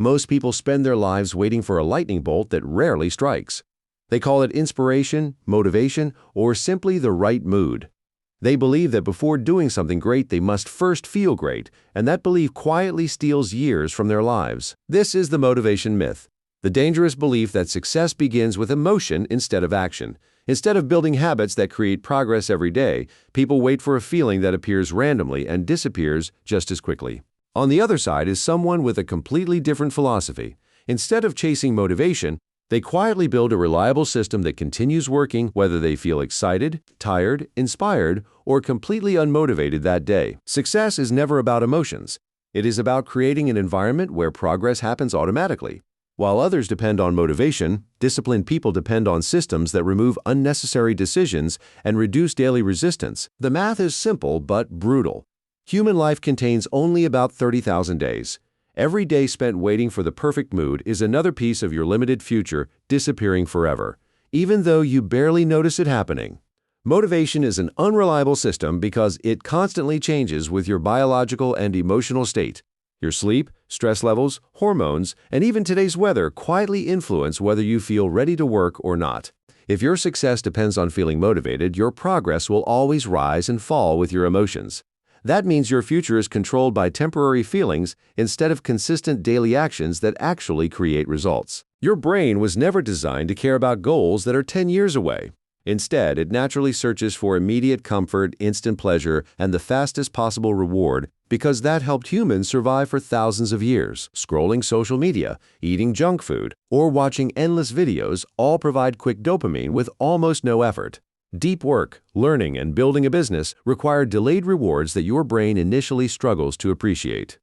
Most people spend their lives waiting for a lightning bolt that rarely strikes. They call it inspiration, motivation, or simply the right mood. They believe that before doing something great, they must first feel great, and that belief quietly steals years from their lives. This is the motivation myth, the dangerous belief that success begins with emotion instead of action. Instead of building habits that create progress every day, people wait for a feeling that appears randomly and disappears just as quickly. On the other side is someone with a completely different philosophy. Instead of chasing motivation, they quietly build a reliable system that continues working whether they feel excited, tired, inspired, or completely unmotivated that day. Success is never about emotions. It is about creating an environment where progress happens automatically. While others depend on motivation, disciplined people depend on systems that remove unnecessary decisions and reduce daily resistance. The math is simple but brutal. Human life contains only about 30,000 days. Every day spent waiting for the perfect mood is another piece of your limited future disappearing forever, even though you barely notice it happening. Motivation is an unreliable system because it constantly changes with your biological and emotional state. Your sleep, stress levels, hormones, and even today's weather quietly influence whether you feel ready to work or not. If your success depends on feeling motivated, your progress will always rise and fall with your emotions. That means your future is controlled by temporary feelings instead of consistent daily actions that actually create results. Your brain was never designed to care about goals that are 10 years away. Instead, it naturally searches for immediate comfort, instant pleasure, and the fastest possible reward because that helped humans survive for thousands of years. Scrolling social media, eating junk food, or watching endless videos all provide quick dopamine with almost no effort. Deep work, learning, and building a business require delayed rewards that your brain initially struggles to appreciate.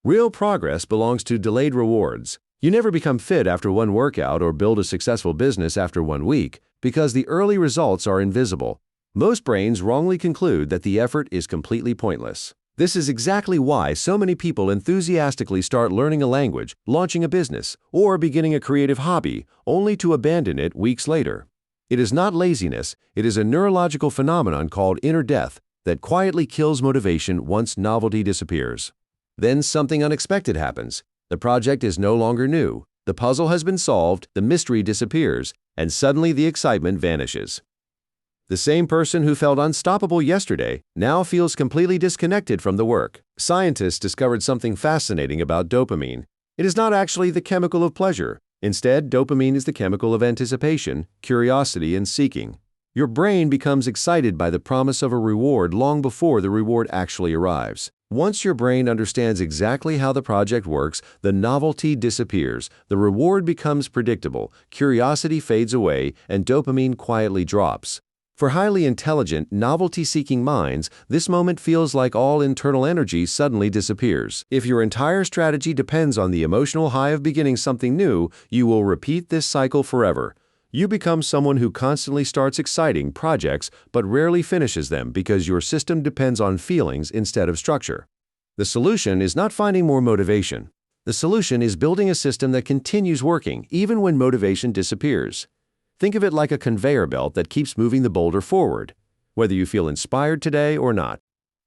Real progress belongs to delayed rewards. You never become fit after one workout or build a successful business after 1 week because the early results are invisible. Most brains wrongly conclude that the effort is completely pointless. This is exactly why so many people enthusiastically start learning a language, launching a business, or beginning a creative hobby, only to abandon it weeks later. It is not laziness, it is a neurological phenomenon called inner death that quietly kills motivation once novelty disappears. Then something unexpected happens. The project is no longer new, the puzzle has been solved, the mystery disappears, and suddenly the excitement vanishes. The same person who felt unstoppable yesterday now feels completely disconnected from the work. Scientists discovered something fascinating about dopamine. It is not actually the chemical of pleasure. Instead, dopamine is the chemical of anticipation, curiosity, and seeking. Your brain becomes excited by the promise of a reward long before the reward actually arrives. Once your brain understands exactly how the project works, the novelty disappears, the reward becomes predictable, curiosity fades away, and dopamine quietly drops. For highly intelligent, novelty-seeking minds, this moment feels like all internal energy suddenly disappears. If your entire strategy depends on the emotional high of beginning something new, you will repeat this cycle forever. You become someone who constantly starts exciting projects but rarely finishes them because your system depends on feelings instead of structure. The solution is not finding more motivation. The solution is building a system that continues working even when motivation disappears. Think of it like a conveyor belt that keeps moving the boulder forward, whether you feel inspired today or not.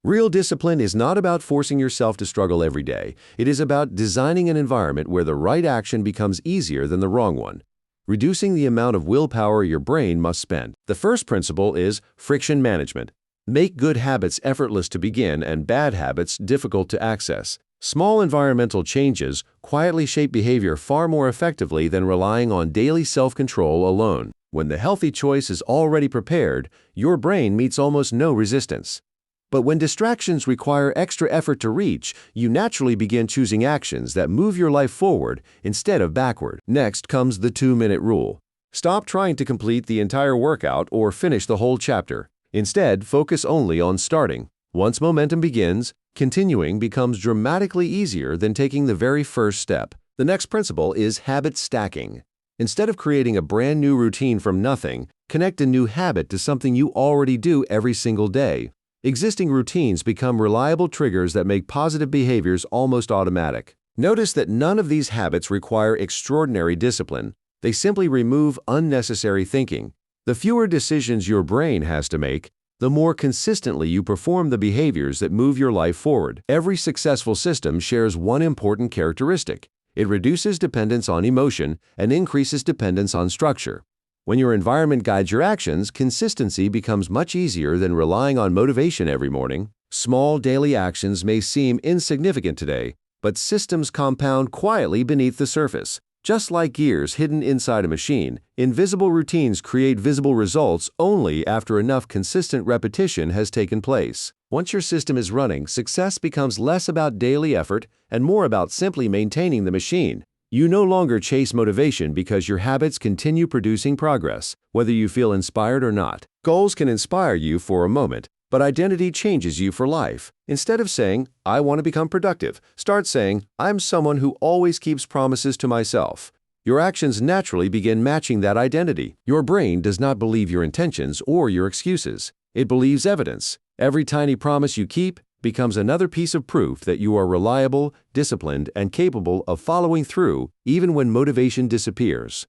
Real discipline is not about forcing yourself to struggle every day. It is about designing an environment where the right action becomes easier than the wrong one, reducing the amount of willpower your brain must spend. The first principle is friction management. Make good habits effortless to begin and bad habits difficult to access. Small environmental changes quietly shape behavior far more effectively than relying on daily self-control alone. When the healthy choice is already prepared, your brain meets almost no resistance. But when distractions require extra effort to reach, you naturally begin choosing actions that move your life forward instead of backward. Next comes the 2-minute rule. Stop trying to complete the entire workout or finish the whole chapter. Instead, focus only on starting. Once momentum begins, continuing becomes dramatically easier than taking the very first step. The next principle is habit stacking. Instead of creating a brand new routine from nothing, connect a new habit to something you already do every single day. Existing routines become reliable triggers that make positive behaviors almost automatic. Notice that none of these habits require extraordinary discipline. They simply remove unnecessary thinking. The fewer decisions your brain has to make, the more consistently you perform the behaviors that move your life forward. Every successful system shares one important characteristic. It reduces dependence on emotion and increases dependence on structure. When your environment guides your actions, consistency becomes much easier than relying on motivation every morning. Small daily actions may seem insignificant today, but systems compound quietly beneath the surface. Just like gears hidden inside a machine, invisible routines create visible results only after enough consistent repetition has taken place. Once your system is running, success becomes less about daily effort and more about simply maintaining the machine. You no longer chase motivation because your habits continue producing progress, whether you feel inspired or not. Goals can inspire you for a moment, but identity changes you for life. Instead of saying, "I want to become productive," start saying, "I'm someone who always keeps promises to myself." Your actions naturally begin matching that identity. Your brain does not believe your intentions or your excuses. It believes evidence. Every tiny promise you keep becomes another piece of proof that you are reliable, disciplined, and capable of following through even when motivation disappears.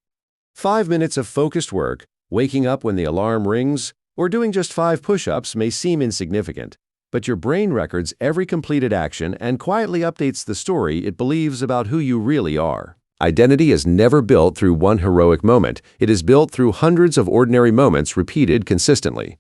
5 minutes of focused work, waking up when the alarm rings, or doing just 5 push-ups may seem insignificant, but your brain records every completed action and quietly updates the story it believes about who you really are. Identity is never built through one heroic moment. It is built through hundreds of ordinary moments repeated consistently.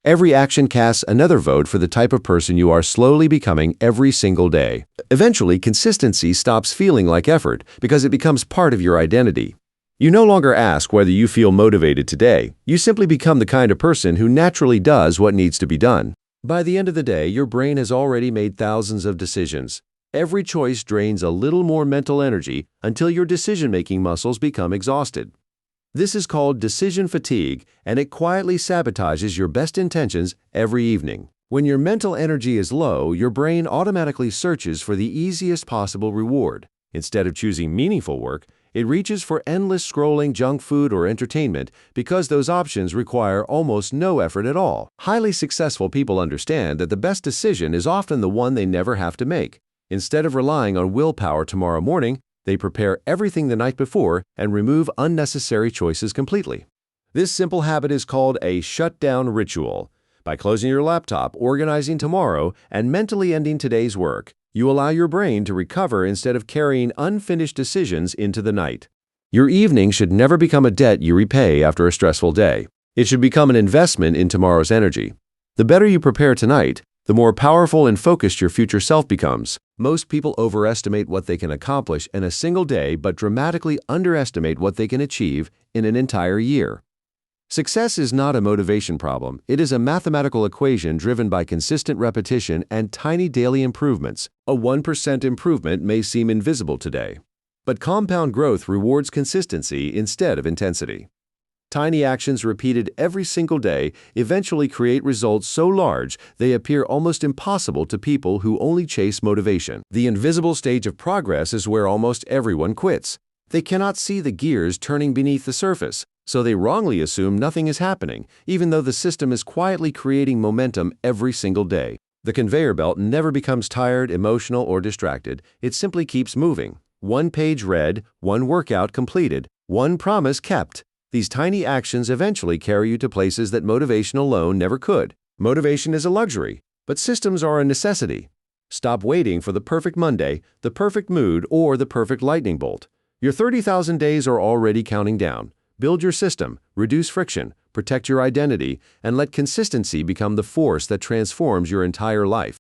Every action casts another vote for the type of person you are slowly becoming every single day. Eventually, consistency stops feeling like effort because it becomes part of your identity. You no longer ask whether you feel motivated today. You simply become the kind of person who naturally does what needs to be done. By the end of the day, your brain has already made thousands of decisions. Every choice drains a little more mental energy until your decision-making muscles become exhausted. This is called decision fatigue, and it quietly sabotages your best intentions every evening. When your mental energy is low, your brain automatically searches for the easiest possible reward. Instead of choosing meaningful work, it reaches for endless scrolling, junk food, or entertainment because those options require almost no effort at all. Highly successful people understand that the best decision is often the one they never have to make. Instead of relying on willpower tomorrow morning, they prepare everything the night before and remove unnecessary choices completely. This simple habit is called a shutdown ritual. By closing your laptop, organizing tomorrow, and mentally ending today's work, you allow your brain to recover instead of carrying unfinished decisions into the night. Your evening should never become a debt you repay after a stressful day. It should become an investment in tomorrow's energy. The better you prepare tonight, the more powerful and focused your future self becomes. Most people overestimate what they can accomplish in a single day but dramatically underestimate what they can achieve in an entire year. Success is not a motivation problem. It is a mathematical equation driven by consistent repetition and tiny daily improvements. A 1% improvement may seem invisible today, but compound growth rewards consistency instead of intensity. Tiny actions repeated every single day eventually create results so large they appear almost impossible to people who only chase motivation. The invisible stage of progress is where almost everyone quits. They cannot see the gears turning beneath the surface, so they wrongly assume nothing is happening, even though the system is quietly creating momentum every single day. The conveyor belt never becomes tired, emotional, or distracted. It simply keeps moving. One page read, one workout completed, one promise kept. These tiny actions eventually carry you to places that motivation alone never could. Motivation is a luxury, but systems are a necessity. Stop waiting for the perfect Monday, the perfect mood, or the perfect lightning bolt. Your 30,000 days are already counting down. Build your system, reduce friction, protect your identity, and let consistency become the force that transforms your entire life.